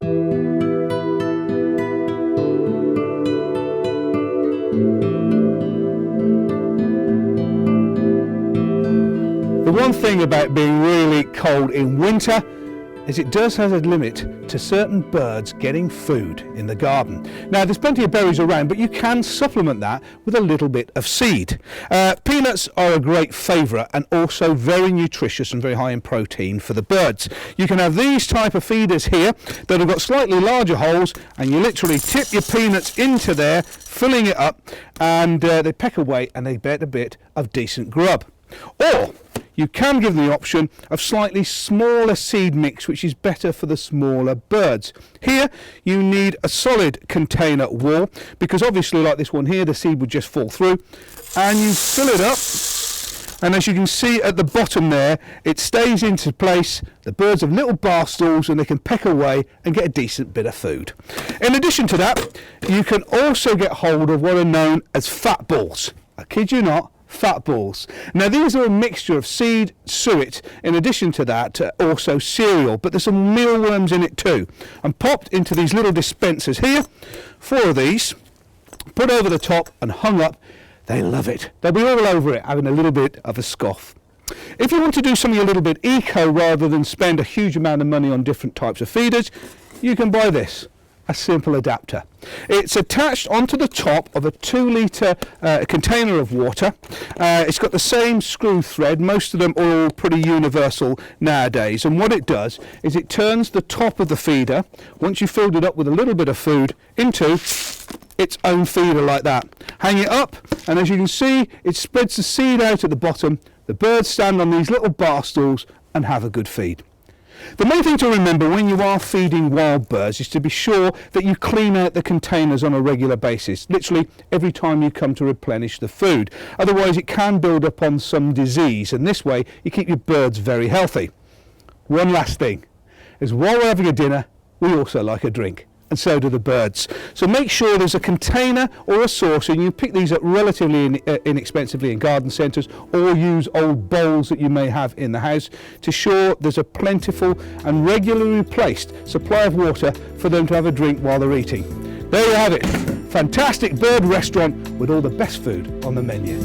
The one thing about being really cold in winter is it does have a limit to certain birds getting food in the garden. Now there's plenty of berries around, but you can supplement that with a little bit of seed. Peanuts are a great favourite and also very nutritious and very high in protein for the birds. You can have these type of feeders here that have got slightly larger holes, and you literally tip your peanuts into there, filling it up, and they peck away and they get a bit of decent grub. Or you can give them the option of slightly smaller seed mix, which is better for the smaller birds. Here you need a solid container wall, because obviously like this one here, the seed would just fall through, and you fill it up, and as you can see at the bottom there, it stays into place. The birds have little bar stools and they can peck away and get a decent bit of food. In addition to that, you can also get hold of what are known as fat balls. I kid you not, fat balls. Now these are a mixture of seed, suet, in addition to that also cereal, but there's some mealworms in it too, and popped into these little dispensers here. 4 of these, put over the top and hung up. They love it. They'll be all over it, having a little bit of a scoff. If you want to do something a little bit eco rather than spend a huge amount of money on different types of feeders, you can buy this. A simple adapter. It's attached onto the top of a 2-litre container of water. It's got the same screw thread. Most of them are all pretty universal nowadays, and what it does is it turns the top of the feeder, once you've filled it up with a little bit of food, into its own feeder like that. Hang it up, and as you can see, it spreads the seed out at the bottom. The birds stand on these little bar stools and have a good feed. The main thing to remember when you are feeding wild birds is to be sure that you clean out the containers on a regular basis, literally every time you come to replenish the food. Otherwise it can build up on some disease, and this way you keep your birds very healthy. One last thing is, while we're having a dinner, we also like a drink, and so do the birds. So make sure there's a container or a saucer, and you pick these up relatively inexpensively in garden centres, or use old bowls that you may have in the house to ensure there's a plentiful and regularly replaced supply of water for them to have a drink while they're eating. There you have it. Fantastic bird restaurant with all the best food on the menu.